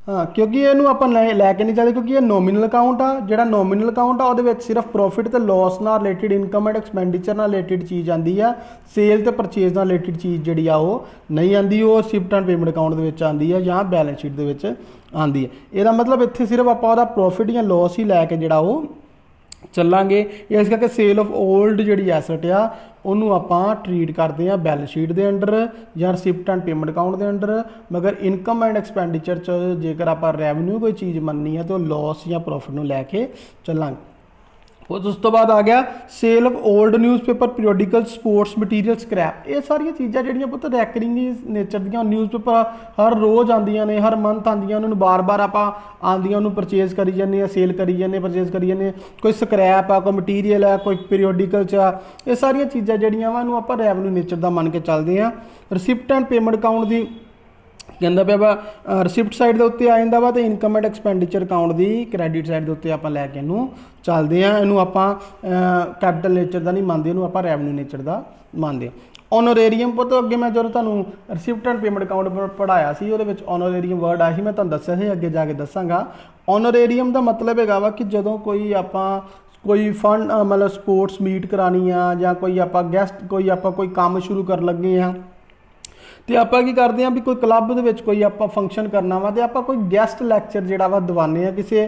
हाँ, क्योंकि इनू आप लैके नहीं चलते, क्योंकि ये नोमिनल अकाउंट आ। जो नोमिनल अकाउंट आ वो सिर्फ प्रॉफिट तो लॉस ना रिलेटिड, इनकम एंड एक्सपेंडिचर ना रिलेटिड चीज़ आती है। सेल तो परचेज ना रिलेटिड चीज़ जी नहीं आती, वो रिसिप्ट एंड पेमेंट अकाउंट आती है या बैलेंस शीट आती है। यदा मतलब इतने सिर्फ आप प्रॉफिट या लॉस ही लैके जोड़ा वो ਚੱਲਾਂਗੇ। इस करके सेल ऑफ ओल्ड जी एसट आ ਉਹਨੂੰ ਆਪਾਂ ट्रीट करते हैं बैलेंस शीट के अंडर या रिसिप्ट एंड पेमेंट अकाउंट के अंडर। मगर इनकम एंड एक्सपेंडिचर जेकर आप रेवन्यू कोई चीज़ मननी है तो लॉस या प्रॉफिट में लैके चलांगे। उस तो बाद आ गया sale of old newspaper, periodical, sports material, scrap. ये सारिया चीज़ां जिहड़ियां पुत्त रैकरिंग नेचर दियां, न्यूज़पेपर हर रोज़ आंदियां ने, हर मंथ आंदियां, उन्होंने बार बार आप आंदियां उन्होंने परचेज करी जाने, सेल करी जाने, परचेज करी जाने। कोई स्क्रैप आ, कोई मटीरियल है, कोई पीरियोडिकल च, ये सारिया चीज़ां जिहड़ियां वा इहनूं आपां रैवन्यू नेचर दा मन के चलदे हां। रिसिप्ट एंड पेमेंट अकाउंट की कहता पे वा रिसिप्ट साइड के उत्ते आ जाता वा, तो इनकम एंड एक्सपेंडिचर अकाउंट की क्रैडिट साइड के उत्ते आपां लैके इनू चलते हैं। इनू आपां कैपिटल नेचर का नहीं मानते, इनू आपां रैवन्यू नेचर का मानते। ऑनोरेरियम पुत अगे मैं जो तुहानूं रिसिप्ट एंड पेमेंट अकाउंट पढ़ाया सी, उहदे विच ऑनोरेरियम वर्ड आया सी, मैं तुहानूं दस्सिया सी, अगे जाके दसांगा। ऑनोरेरियम का मतलब हैगा वा कि जदों कोई आपां कोई फंड मतलब स्पोर्ट्स मीट करानी आ, या कोई आपां गैसट कोई काम शुरू कर लगे हैं, तो आप की करते हैं भी कोई क्लब के कोई आप फंक्शन करना वा, तो आप कोई गैसट लैक्चर जोड़ा वा दवाने हैं, किसी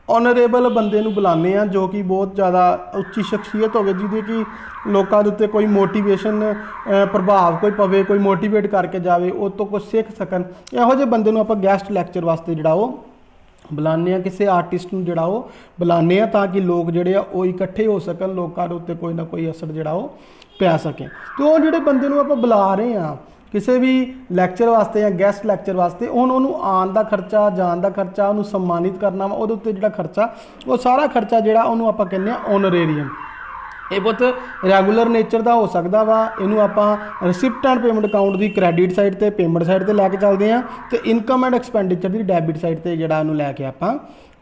ऑनरेबल बंदे नूं बुलाने हैं जो कि बहुत ज़्यादा उच्ची शख्सियत होवे, जिहदी कि लोगों के उत्ते कोई मोटिवेशन प्रभाव कोई पवे, कोई मोटिवेट करके जाए, उस तो कुछ सीख सकन। इहो जिहे बंदे नूं आपां गैसट लैक्चर वास्ते जोड़ा वो बुलाने, किसी आर्टिस्ट नूं जोड़ा वो बुलाने, ताकि लोग जोड़े वो इकट्ठे हो सकन, लोगों के उत्ते कोई ना कोई असर जोड़ा वो पै सकें। तो वो जोड़े बंदे नूं आपां बुला रहे हैं किसी भी लैक्चर वास्ते या गैसट लैक्चर वास्ते, उन्होंने आन का खर्चा, जान का खर्चा, उन्होंने सम्मानित करना वा, वो जो खर्चा, वो सारा खर्चा जोड़ा उन्होंने आप कहने ऑनरेरियम। ये बहुत रैगूलर नेचर का हो सकता वा। इनू आप रिसिप्ट एंड पेमेंट अकाउंट की क्रैडिट साइड पर, पेमेंट साइड पर लैके चलते हैं, तो इनकम एंड एक्सपेंडिचर की डैबिट साइड पर जोड़ा इनू लैके आप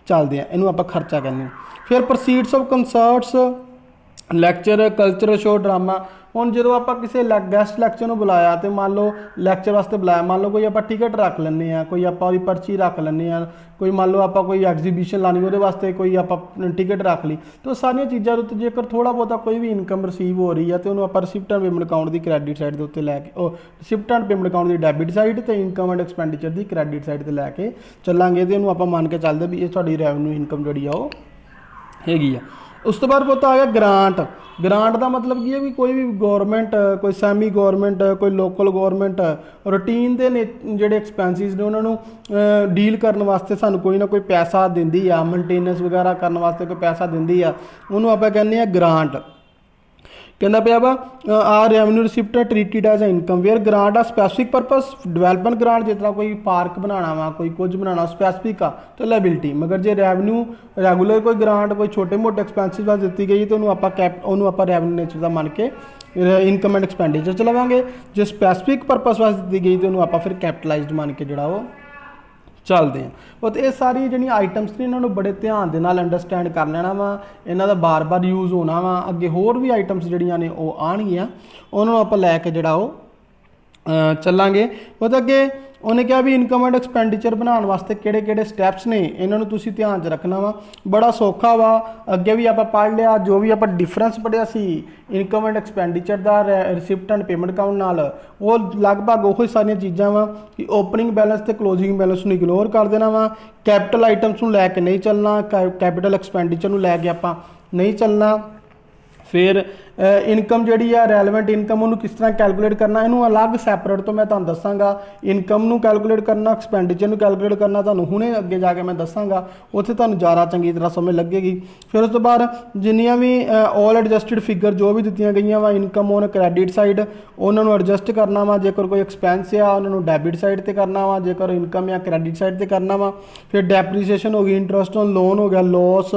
चलते हैं, इनू आप खर्चा कहने। फिर proceeds of concerts, lecture, culture show, drama. हुण जो आप किसी गैसट लैक्चर में बुलाया, तो मान लो लैक्चर वास्ते बुलाया, मान लो कोई आप टिकट रख लें, कोई आप पर्ची रख लें, कोई मान लो आप कोई एग्जीबिशन लानी वो वास्ते कोई आप टिकट रख ली, तो सारिया चीज़ों के उत्ते जेकर थोड़ा बहुत कोई भी इनकम रिसीव हो रही है, तो उन्होंने आप रिसिप्ट एंड पेमेंट अकाउंट की क्रैडिट साइड के उत्ते लैके, रिसिप्ट एंड पेमेंट अकाउंट की डैबिट साइड, तो इनकम एंड एक्सपेंडिचर की क्रैडिट साइड पर लैके चलांगे, तो इन्हूं आप मान के चलते भी ये साडी रैवन्यू इनकम जी हैगी आ। उस तो बाद पुत आ गया ग्रांट। ग्रांट का मतलब की है भी कोई भी गौरमेंट, कोई सैमी गौरमेंट, कोई लोकल गौरमेंट रूटीन के जोड़े एक्सपेंसिस ने उन्होंने डील करने वास्ते सानू कोई ना कोई पैसा दिंदी आ, मेनटेनेंस वगैरह करने वास्ते कोई पैसा दिंदी आ, उन्होंने आप कहने ग्रांट। कहता पाया वा are revenue receipt treated as income where grant आ स्पैसिफिक परपस डिवेलपमेंट ग्रांट, जिस तरह कोई पार्क बनाना वा, कोई कुछ बनाना स्पैसिफिक आ, तो लाइबिलिटी। मगर जो रेवन्यू रैगूलर कोई ग्रांट कोई छोटे मोटे एक्सपेंसिस वास्ते दी गई, तो उन्होंने आप रेवन्यू नेचर का मन के इनकम एंड एक्सपेंडिचर चलावांगे। जो स्पैसिफिक परपस वास्ते दी गई, तो उन्होंने आप फिर कैपिटलाइज्ड मन के जोड़ा वो चलते हैं। और ये सारी जी आइटम्स ने इन्होंने बड़े ध्यान के नाल अंडरस्टैंड कर लेना वा, इन्हों का बार बार यूज़ होना वा। अगे होर भी आइटम्स जड़ियाँ ने वो आनगियां, उन्होंने आप लैके जोड़ा वो चलांगे। वो अगे उन्हें कहा भी इनकम एंड एक्सपेंडिचर बनाने वास्ते किहड़े स्टैप्स ने, इन्होंने तुसीं ध्यान च रखना वा। बड़ा सौखा वा, अगे भी आप पढ़ लिया, जो भी आप डिफरेंस पढ़िया सी इनकम एंड एक्सपेंडिचर का रिसिप्ट एंड पेमेंट अकाउंट नाल, वो लगभग उही सारिया चीज़ां वा कि ओपनिंग बैलेंस ते क्लोजिंग बैलेंस नूं इग्नोर कर देना वा, कैपिटल आइटम्स नूं लैके नहीं चलना, कैपिटल एक्सपेंडिचर नूं लैके आपां नहीं चलना। फिर इनकम जी है रैलेवेंट इनकम उन्होंने किस तरह कैलकुलेट करना, इनू अलग सैपरेट तो मैं तुहानूं दसांगा। इनकम नूं कैलकुलेट करना, एक्सपेंडिचर नूं कैलकुलेट करना तुहानूं हुणे अगे जाके मैं दसांगा, उत्थे तुहानूं ज़्यादा चंगी तरह समझ लगेगी। फिर उस तो बाद जिन्नियां भी ऑल एडजस्टिड फिगर जो भी दित्तियां गईयां वा इनकम ऑन क्रेडिट साइड, उन्होंने एडजस्ट करना वा। जेकर कोई एक्सपेंस आ उन्होंने डैबिट साइड ते करना वा, जेकर इनकम या क्रेडिट साइड ते करना वा। फिर डेप्रीसीएशन हो गई, इंटरस्ट ऑन लोन हो गया, लॉस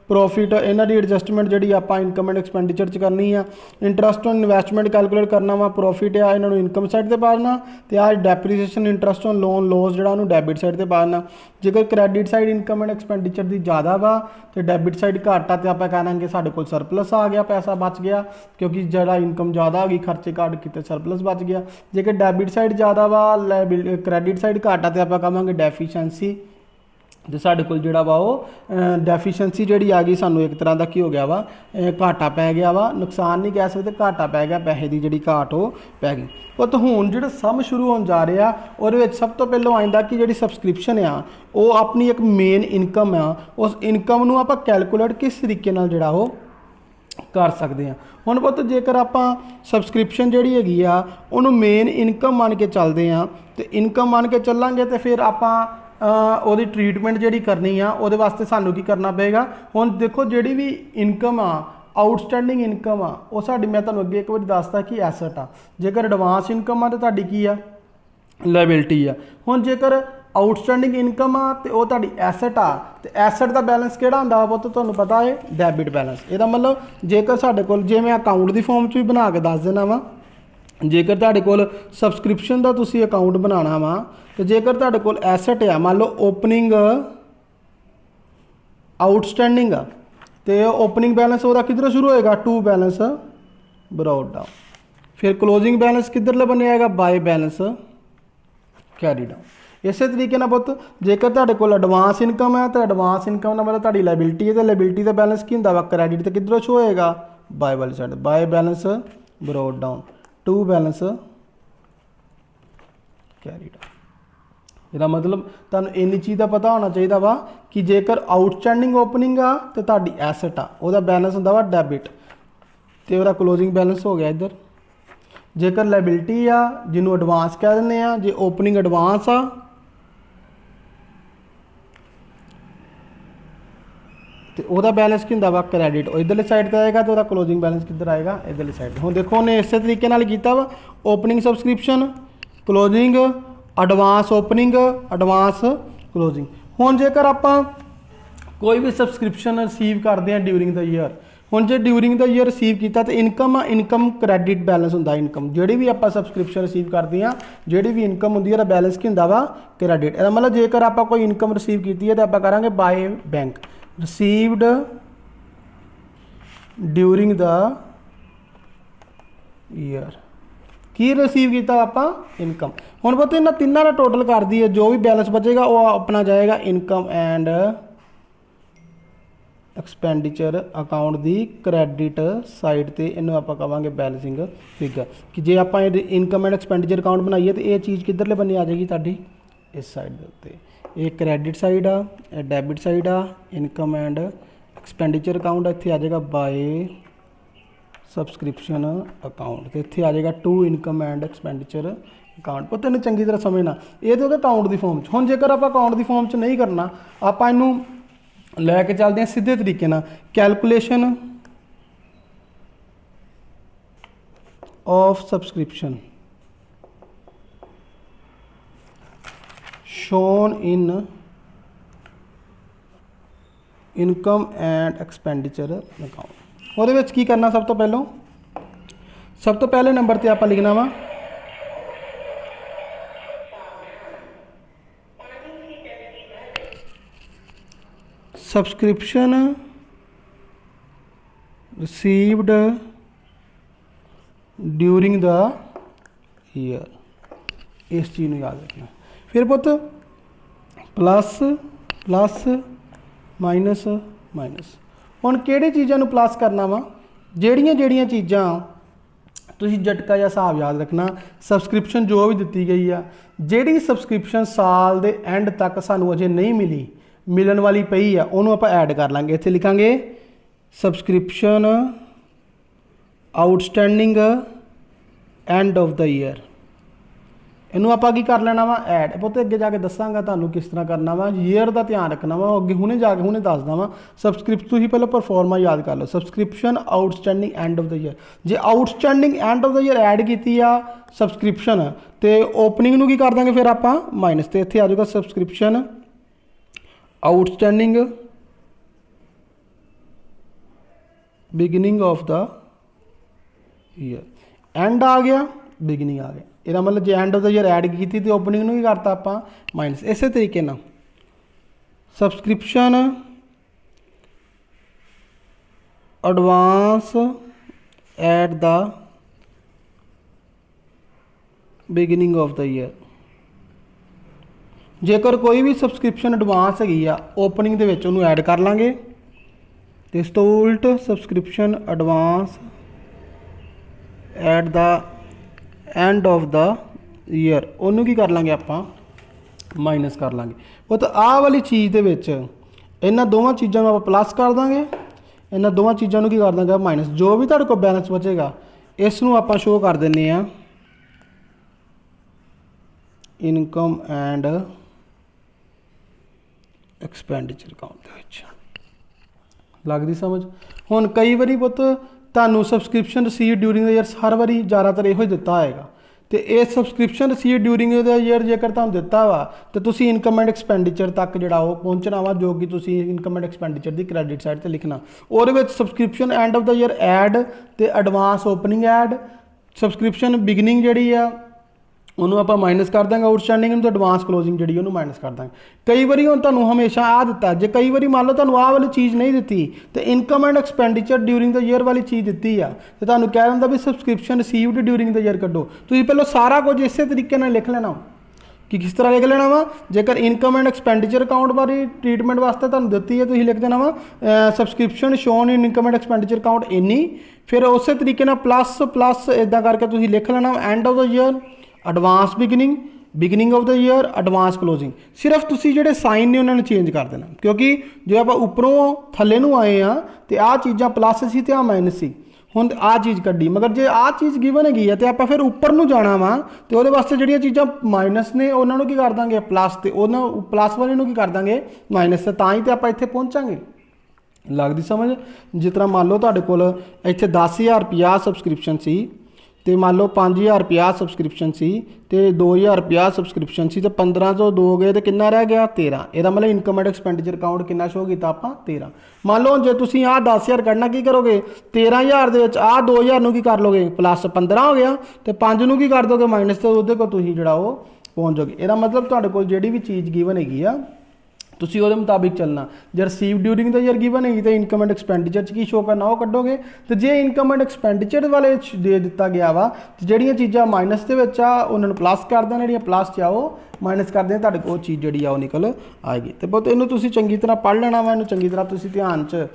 प्रॉफिट, इन्हां दी एडजस्टमेंट जिहड़ी आपां इनकम एंड एक्सपेंडिचर च करनी है। आ। इंटरस्ट ऑन इन्वेस्टमेंट कैलकुलेट करना वा, प्रॉफिट आ इन्होंने इनकम साइड ते पाना, तो आ depreciation interest on loan loss जिहड़ा उहनूं डेबिट साइड ते पाना। जेकर credit side income and expenditure दी ज़्यादा वा तो डेबिट साइड घट आ, तो आप कह देंगे साढ़े कोल सरप्लस आ गया, पैसा बच गया, क्योंकि जरा इनकम ज़्यादा आ गई, खर्चे घट किए, सरप्लस बच गया। जेकर डेबिट साइड ज़्यादा वा क्रेडिट साइड घट आ, तो आप कहांगे डेफिशेंसी, तो साढ़े कोल जिहड़ा वा वो डेफिशेंसी जिहड़ी आ गई, सानू एक तरह का की हो गया वा, घाटा पै गया वा, नुकसान नहीं कह सकते, घाटा पै गया, पैसे की जिहड़ी घाट वो पै गई। और तो हुण जिहड़ा सम शुरू होण जा रहा, ਉਹਦੇ ਵਿੱਚ सब तो पहलों आइंदा कि जिहड़ी सबसक्रिप्शन आ वो अपनी एक मेन इनकम आ, उस इनकम नूं आपां कैलकुलेट किस तरीके नाल जिहड़ा वो कर सकते हैं। हुण पुੱਤ जेकर आप सबसक्रिप्शन जिहड़ी हैगी आ उहनूं मेन इनकम मान के चलते हैं, तो इनकम मान के चलांगे तो फिर आपां ਉਹਦੀ ट्रीटमेंट ਜਿਹੜੀ करनी आ ਉਹਦੇ वास्ते सानू की करना पेगा। हुण देखो ਜਿਹੜੀ भी इनकम आ आउटस्टैंडिंग इनकम आ ਉਹ ਸਾਡੀ मैं ਤੁਹਾਨੂੰ ਅੱਗੇ ਇੱਕ ਵਾਰੀ ਦੱਸਦਾ कि ਐਸਟ ਆ। ਜੇਕਰ ਐਡਵਾਂਸ ਇਨਕਮ ਆ ਤਾਂ ਤੁਹਾਡੀ ਕੀ ਆ ਲਾਇਬਿਲਟੀ ਆ। ਹੁਣ ਜੇਕਰ ਆਊਟਸਟੈਂਡਿੰਗ ਇਨਕਮ ਆ ਤੇ ਉਹ ਤੁਹਾਡੀ ਐਸਟ ਆ, ਤੇ ਐਸਟ ਦਾ ਬੈਲੈਂਸ ਕਿਹੜਾ ਹੁੰਦਾ ਵਾ ਤਾਂ ਤੁਹਾਨੂੰ ਪਤਾ ਹੈ ਡੈਬਿਟ ਬੈਲੈਂਸ। ਇਹਦਾ ਮਤਲਬ ਜੇਕਰ ਸਾਡੇ ਕੋਲ ਜੇ ਮੈਂ ਅਕਾਊਂਟ ਦੀ ਫਾਰਮ 'ਚ ਵੀ ਬਣਾ ਕੇ ਦੱਸ ਦੇਣਾ ਵਾ, जेकर तुहाडे कोल सबसक्रिप्शन का तुसीं अकाउंट बनाना वा, तो जेकर तुहाडे कोल एसट आ, मान लो ओपनिंग आउटस्टैंडिंग आ, तो ओपनिंग बैलेंस वो किधरों शुरू होएगा, टू बैलेंस ब्रॉट डाउन, फिर क्लोजिंग बैलेंस किधर बने आएगा, बाय बैलेंस कैरी डाउन। इस तरीके नाल पुੱਤ जेकर तुहाडे कोल एडवांस इनकम है तो एडवांस इनकम का मतलब तुहाडी लाइबिलिटी है, तो लाइबिलिटी का बैलेंस की हुंदा वा, क्रेडिट तो किधरों शो होएगा, बाय वाली side, by balance brought down, to balance carry down. ਇਹਦਾ मतलब ਤੁਹਾਨੂੰ ਇੰਨੀ ਚੀਜ਼ ਦਾ ਪਤਾ ਹੋਣਾ ਚਾਹੀਦਾ ਵਾ कि जेकर आउटस्टैंडिंग ओपनिंग आ तो ਤੁਹਾਡੀ ਐਸਟ ਆ, ਉਹਦਾ बैलेंस ਹੁੰਦਾ ਵਾ ਡੈਬਿਟ, ਤੇ ਉਹਦਾ क्लोजिंग बैलेंस हो गया इधर। जेकर लाइबिलिटी आ ਜਿਹਨੂੰ ਐਡਵਾਂਸ ਕਹਿ ਦਿੰਦੇ ਆ, ਜੇ ओपनिंग ਐਡਵਾਂਸ ਆ तो वह बैलेंस की होंगे वा क्रेडिट, इधरली साइड पर आएगा, तो वह क्लोजिंग बैलेंस किधर आएगा, इधरली साइड। हुण देखो उन्हें इस तरीके नाल कीता वा, opening subscription, closing, advance opening, advance closing. हुण जेकर आपां कोई भी सबसक्रिप्शन रिसीव करते हैं ड्यूरिंग द ईयर, हुण जे ड्यूरिंग द ईयर रिसीव किया तो इनकम इनकम क्रेडिट बैलेंस होंदा, इनकम जिहड़ी भी आपां सबसक्रिप्शन रिसीव करते हैं, जिहड़ी भी इनकम होंदी है बैलेंस की होंदा वा क्रेडिट। इसदा मतलब जेकर आपां कोई इनकम रिसीव की है तो आपां करांगे by bank, received during the year, की रिसीव किया आप इनकम। हुण पुੱਤ इन्हां तिन्नां दा टोटल कर दिए, जो भी बैलेंस बचेगा वो अपना जाएगा इनकम एंड एक्सपेंडिचर अकाउंट की क्रेडिट साइड ते, इनू आप कहांगे बैलेंसिंग फिगर। कि जे आप इनकम एंड एक्सपेंडिचर अकाउंट बनाइए तो यह चीज़ किधरले बन्ने आ जाएगी तुहाडी इस साइड के उत्ते, ये क्रेडिट साइड आ, डेबिट साइड आ, इनकम एंड एक्सपेंडिचर अकाउंट इत्थे आ जाएगा बाय सबसक्रिप्शन अकाउंट, तो इत्थे आ जाएगा to income and expenditure account. पुੱਤ ਇਹਨੂੰ चंगी तरह समझना, ये तो अकाउंट की फॉर्म हुण जेकर आप अकाउंट की फॉर्म च नहीं करना, आप इनू लैके चलते हैं सीधे तरीके नाल, calculation of subscription shown in income and expenditure account. ਉਹਦੇ ਵਿੱਚ ਕੀ करना, सब तो पहले नंबर ते आप लिखना वा subscription received during the year, इस चीज़ को याद रखना। फिर पुੱਤ प्लस प्लस माइनस माइनस। हुण किहड़ी चीज़ां नूं प्लस करना वा, ਜਿਹੜੀਆਂ ਜਿਹੜੀਆਂ चीज़ां तुसीं झटका जिहा हिसाब याद रखना, सबसक्रिप्शन जो भी दी गई आ, जिहड़ी सबसक्रिप्शन साल के एंड तक सानू अजे नहीं मिली, मिलन वाली पई आ, उहनूं आपां ऐड कर लांगे। इत्थे लिखांगे subscription outstanding end of the year, इनू आप कर लेना वा ऐड। पुੱਤ अगे जाके दसांगा तुहानूं किस तरह करना वा, ईयर का ध्यान रखना वा, अगे हुणे जाके हुणे दसदा वा। सबसक्रिप्शन तुसीं पहले परफॉर्मा याद कर लो, subscription outstanding end of the year. जे outstanding end of the year add की आ सबसक्रिप्शन, तो ओपनिंग नूं की कर देंगे फिर आप माइनस, तो इत्थे आ जाएगा subscription outstanding beginning of the year end आ गया बिगिनिंग आ गया ਇਹਦਾ मतलब जे end of the year add की तो ओपनिंग ਨੂੰ ਕੀ ਕਰਤਾ ਆਪਾਂ माइनस इसे तरीके ਨਾਲ subscription advance at the beginning of the year जेकर कोई भी सबसक्रिप्शन एडवांस हैगी आ ओपनिंग दे विच उहनूं ऐड कर लांगे तो इस तो उल्ट subscription advance at the end of the year उहनूं की कर लांगे आपां माइनस कर लांगे वो तो आह वाली चीज़ दे विच इन्हां दोवां चीज़ां नूं आपां प्लस कर दांगे इन्हां दोवां चीज़ां नूं की कर दांगे माइनस जो भी तुहाडे कोल बैलेंस बचेगा इस नूं आपां शो कर दिंदे आ इनकम एंड एक्सपेंडिचर अकाउंट दे विच लगदी समझ हुण कई वारी पुੱਤ ਤੁਹਾਨੂੰ subscription receive during the year हर वारी ज़्यादातर इहो ही दिता होएगा तो ये subscription receive during the year जेकर तुहानूं दिता वा तो तुसीं इनकम एंड एक्सपेंडिचर तक जिहड़ा वो पहुँचना वा जो कि तुसीं इनकम एंड एक्सपेंडिचर की क्रेडिट साइड ते लिखना ਉਹਦੇ ਵਿੱਚ subscription end of the year add तो advance opening add subscription beginning जिहड़ी आ ਉਹਨੂੰ ਆਪਾਂ ਮਾਈਨਸ ਕਰ ਦਾਂਗੇ ਆਊਟਸਟੈਂਡਿੰਗ ਨੂੰ ਤੇ ਐਡਵਾਂਸ ਕਲੋਜ਼ਿੰਗ ਜਿਹੜੀ ਉਹਨੂੰ ਮਾਈਨਸ ਕਰ ਦਾਂਗੇ ਕਈ ਵਾਰੀ ਹੁਣ ਤੁਹਾਨੂੰ ਹਮੇਸ਼ਾ ਆ ਦਿੱਤਾ ਜੇ ਕਈ ਵਾਰੀ ਮੰਨ ਲਓ ਤੁਹਾਨੂੰ ਆਹ ਵਾਲੀ ਚੀਜ਼ ਨਹੀਂ ਦਿੱਤੀ ਤੇ income and expenditure during the year ਵਾਲੀ ਚੀਜ਼ ਦਿੱਤੀ ਆ ਤੇ ਤੁਹਾਨੂੰ ਕਹਿ ਦਿੰਦਾ ਵੀ subscription received during the year ਕੱਢੋ ਤੁਸੀਂ ਪਹਿਲਾਂ ਸਾਰਾ ਕੁਝ ਇਸੇ ਤਰੀਕੇ ਨਾਲ ਲਿਖ ਲੈਣਾ कि किस तरह लिख लेना वा जेकर इनकम एंड एक्सपेंडिचर अकाउंट बारे ट्रीटमेंट वास्ते तुहानूं दित्ती है तो लिख देना वा subscription shown in income and expenditure account इन्नी फिर उस तरीके प्लस प्लस इदा करके तुसीं लिख लेना and of the year advance beginning of the year advance closing सिर्फ तुसीं जिहड़े साइन ने उन्होंने चेंज कर देना क्योंकि जो आप उपरों थल्ले नूं आए हैं तो आह चीज़ां प्लस सी तो आह माइनस सी ਹੁਣ ਆਹ ਚੀਜ਼ ਕੱਢੀ ਮਗਰ ਜੇ ਆਹ ਚੀਜ਼ ਗਿਵਨ ਹੈਗੀ ਹੈ ਤੇ ਆਪਾਂ ਫਿਰ ਉੱਪਰ ਨੂੰ ਜਾਣਾ ਵਾ ਤੇ ਉਹਦੇ ਵਾਸਤੇ ਜਿਹੜੀਆਂ ਚੀਜ਼ਾਂ ਮਾਈਨਸ ਨੇ ਉਹਨਾਂ ਨੂੰ ਕੀ ਕਰ ਦਾਂਗੇ ਪਲੱਸ ਤੇ ਉਹਨਾਂ ਪਲੱਸ ਵਾਲੇ ਨੂੰ ਕੀ ਕਰ ਦਾਂਗੇ ਮਾਈਨਸ ਤੇ ਤਾਂ ਹੀ ਤੇ ਆਪਾਂ ਇੱਥੇ ਪਹੁੰਚਾਂਗੇ ਲੱਗਦੀ ਸਮਝ ਜਿਸ ਤਰ੍ਹਾਂ ਮੰਨ ਲਓ ਤੁਹਾਡੇ ਕੋਲ ਇੱਥੇ 10000 ਰੁਪਿਆ ਸਬਸਕ੍ਰਿਪਸ਼ਨ ਸੀ ਤੇ ਮੰਨ ਲਓ 5000 ਰੁਪਿਆ ਸਬਸਕ੍ਰਿਪਸ਼ਨ ਸੀ ਤੇ 2000 ਰੁਪਿਆ ਸਬਸਕ੍ਰਿਪਸ਼ਨ ਸੀ ਤੇ 15 ਤੋਂ 2 ਗਏ ਤੇ ਕਿੰਨਾ ਰਹਿ ਗਿਆ 13 ਇਹਦਾ ਮਤਲਬ ਇਨਕਮ ਐਂਡ ਐਕਸਪੈਂਡੀਚਰ ਅਕਾਊਂਟ ਕਿੰਨਾ ਸ਼ੋ ਕੀਤਾ ਆਪਾਂ 13 ਮੰਨ ਲਓ ਜੇ ਤੁਸੀਂ ਆਹ 10000 ਕੱਢਣਾ ਕੀ ਕਰੋਗੇ 13000 ਦੇ ਵਿੱਚ ਆਹ 2000 ਨੂੰ ਕੀ ਕਰ ਲੋਗੇ ਪਲੱਸ 15 ਹੋ ਗਿਆ ਤੇ 5 ਨੂੰ ਕੀ ਕਰ ਦੋਗੇ ਮਾਈਨਸ ਤੇ ਉਹਦੇ ਕੋਲ ਤੁਸੀਂ ਜਿਹੜਾ ਉਹ ਪਹੁੰਚ ਜਾਓਗੇ ਇਹਦਾ ਮਤਲਬ ਤੁਹਾਡੇ ਕੋਲ ਜਿਹੜੀ ਵੀ ਚੀਜ਼ ਗਿਵਨ ਹੈਗੀ ਆ ਤੁਸੀਂ ਉਹਦੇ ਮੁਤਾਬਿਕ ਚੱਲਣਾ ਜੇ ਰਿਸੀਵ ਡਿਊਰਿੰਗ ਦਾ ਈਅਰ ਗਿਵਨ ਹੈਗੀ ਤਾਂ ਇਨਕਮ ਐਂਡ ਐਕਸਪੈਂਡੀਚਰ 'ਚ ਕੀ ਸ਼ੋ ਕਰਨਾ ਉਹ ਕੱਢੋਗੇ ਤੇ ਜੇ ਇਨਕਮ ਐਂਡ ਐਕਸਪੈਂਡੀਚਰ ਵਾਲੇ ਦੇ ਦਿੱਤਾ ਗਿਆ ਵਾ ਤੇ ਜਿਹੜੀਆਂ ਚੀਜ਼ਾਂ ਮਾਈਨਸ ਦੇ ਵਿੱਚ ਆ ਉਹਨਾਂ ਨੂੰ ਪਲੱਸ ਕਰ ਦੇਣਾ ਜਿਹੜੀਆਂ ਪਲੱਸ 'ਚ ਆ ਉਹ ਮਾਈਨਸ ਕਰਦੇ ਆ ਤੁਹਾਡੇ ਕੋਲ ਉਹ ਚੀਜ਼ ਜਿਹੜੀ ਆ ਉਹ ਨਿਕਲ ਆਏਗੀ ਤੇ ਬਹੁਤ ਇਹਨੂੰ ਤੁਸੀਂ ਚੰਗੀ ਤਰ੍ਹਾਂ ਪੜ੍ਹ ਲੈਣਾ ਵਾ ਇਹਨੂੰ ਚੰਗੀ ਤਰ੍ਹਾਂ ਤੁਸੀਂ ਧਿਆਨ 'ਚ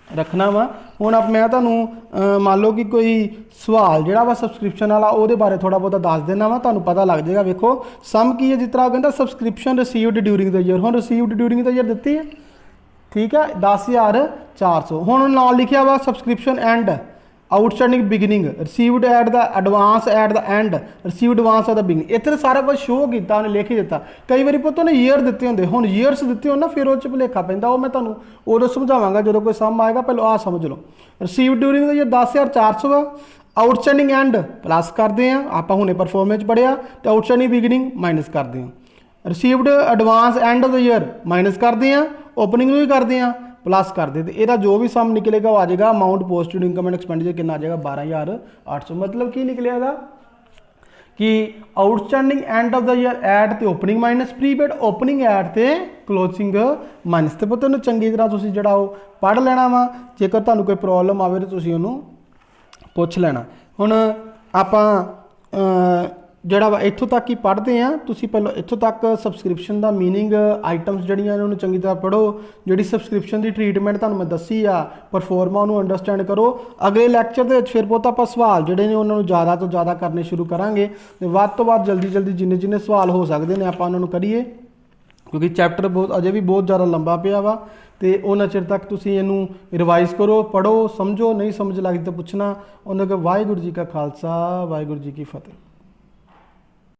ਰੱਖਣਾ ਵਾ ਹੁਣ ਮੈਂ ਤੁਹਾਨੂੰ ਮੰਨ ਲਓ ਕਿ ਕੋਈ ਸਵਾਲ ਜਿਹੜਾ ਵਾ ਸਬਸਕ੍ਰਿਪਸ਼ਨ ਵਾਲਾ ਉਹਦੇ ਬਾਰੇ ਥੋੜ੍ਹਾ ਬਹੁਤਾ ਦੱਸ ਦੇਣਾ ਵਾ ਤੁਹਾਨੂੰ ਪਤਾ ਲੱਗ ਜਾਏਗਾ ਵੇਖੋ ਸਮ ਕੀ ਹੈ ਜਿਸ ਤਰ੍ਹਾਂ ਉਹ ਕਹਿੰਦਾ subscription received during the year ਹੁਣ ਰਿਸੀਵਡ ਡਿਊਰਿੰਗ ਦ ਈਅਰ ਦਿੱਤੀ ਹੈ ਠੀਕ ਹੈ 10400 ਹੁਣ ਨਾਲ ਲਿਖਿਆ ਵਾ subscription and outstanding beginning received at the advance at the and received advance at the beginning ਇੱਥੇ ਸਾਰਾ ਕੁਝ ਸ਼ੋਅ ਕੀਤਾ ਉਹਨੇ ਲਿਖ ਹੀ ਦਿੱਤਾ ਕਈ ਵਾਰੀ ਪੁੱਤ ਉਹਨੇ ਈਅਰ ਦਿੱਤੇ ਹੁੰਦੇ ਹੁਣ ਈਅਰਸ ਦਿੱਤੇ ਹੋਣ ਨਾ ਫਿਰ ਉਹ 'ਚ ਭੁਲੇਖਾ ਪੈਂਦਾ ਉਹ ਮੈਂ ਤੁਹਾਨੂੰ ਉਦੋਂ ਸਮਝਾਵਾਂਗਾ ਜਦੋਂ ਕੋਈ ਸਮ ਆਏਗਾ ਪਹਿਲਾਂ ਆਹ ਸਮਝ ਲਓ ਰਿਸੀਵਡ ਡਿਊਰਿੰਗ ਦਾ ਈਅਰ 10400 ਆ ਆਊਟਸਟੈਂਡਿੰਗ ਐਂਡ ਪਲੱਸ ਕਰਦੇ ਆ ਆਪਾਂ ਹੁਣੇ ਪਰਫਾਰਮੈਂਸ ਪੜ੍ਹਿਆ ਤੇ ਆਊਟਸਟੈਂਡਿੰਗ ਬਿਗਨਿੰਗ ਮਾਈਨਸ ਕਰਦੇ ਆ received advance end of the year minus ਕਰਦੇ ਆ ਓਪਨਿੰਗ ਨੂੰ ਵੀ ਕਰਦੇ ਆ प्लस कर दे तो यदा जो भी सम निकलेगा वो आ जाएगा amount posted income and expenditure कितना आ जाएगा 12800 मतलब की निकलेगा कि outstanding end of the year add तो opening minus prepaid opening add तो क्लोजिंग माइनस तो पता उन्होंने चंगी तरह तुसीं जिहड़ा वो पढ़ लेना वा जेकर तुहानूं कोई प्रॉब्लम आवे तो तुसीं उहनूं पुछ लेना हुण आपां ਜਿਹੜਾ ਵਾ ਇੱਥੋਂ ਤੱਕ ਹੀ ਪੜ੍ਹਦੇ ਆ ਤੁਸੀਂ ਪਹਿਲਾਂ ਇੱਥੋਂ ਤੱਕ ਸਬਸਕ੍ਰਿਪਸ਼ਨ ਦਾ ਮੀਨਿੰਗ ਆਈਟਮਸ ਜਿਹੜੀਆਂ ਇਹਨਾਂ ਨੂੰ ਚੰਗੀ ਤਰ੍ਹਾਂ ਪੜ੍ਹੋ ਜਿਹੜੀ ਸਬਸਕ੍ਰਿਪਸ਼ਨ ਦੀ ਟ੍ਰੀਟਮੈਂਟ ਤੁਹਾਨੂੰ ਮੈਂ ਦੱਸੀ ਆ ਪਰਫੋਰਮਾ ਉਹਨੂੰ ਅੰਡਰਸਟੈਂਡ ਕਰੋ ਅਗਲੇ ਲੈਕਚਰ ਦੇ ਵਿੱਚ ਫਿਰ ਬਹੁਤ ਆਪਾਂ ਸਵਾਲ ਜਿਹੜੇ ਨੇ ਉਹਨਾਂ ਨੂੰ ਜ਼ਿਆਦਾ ਤੋਂ ਜ਼ਿਆਦਾ ਕਰਨੇ ਸ਼ੁਰੂ ਕਰਾਂਗੇ ਤੇ ਵੱਧ ਤੋਂ ਵੱਧ ਜਲਦੀ ਜਿੰਨੇ ਸਵਾਲ ਹੋ ਸਕਦੇ ਨੇ ਆਪਾਂ ਉਹਨਾਂ ਨੂੰ ਕਰੀਏ ਕਿਉਂਕਿ ਚੈਪਟਰ ਅਜੇ ਵੀ ਬਹੁਤ ਜ਼ਿਆਦਾ ਲੰਬਾ ਪਿਆ ਵਾ ਤੇ ਉਹਨਾਂ ਚਿਰ ਤੱਕ ਤੁਸੀਂ ਇਹਨੂੰ ਰਿਵਾਈਜ਼ ਕਰੋ ਪੜ੍ਹੋ ਸਮਝੋ ਨਹੀਂ ਸਮਝ ਲੱਗਦੀ ਤਾਂ ਪੁੱਛਣਾ ਉਹਨਾਂ ਦਾ ਵਾਹਿਗੁਰੂ ਜੀ ਕਾ ਖਾਲਸਾ ਵਾਹਿਗੁਰੂ ਜੀ ਕੀ ਫਤਿਹ।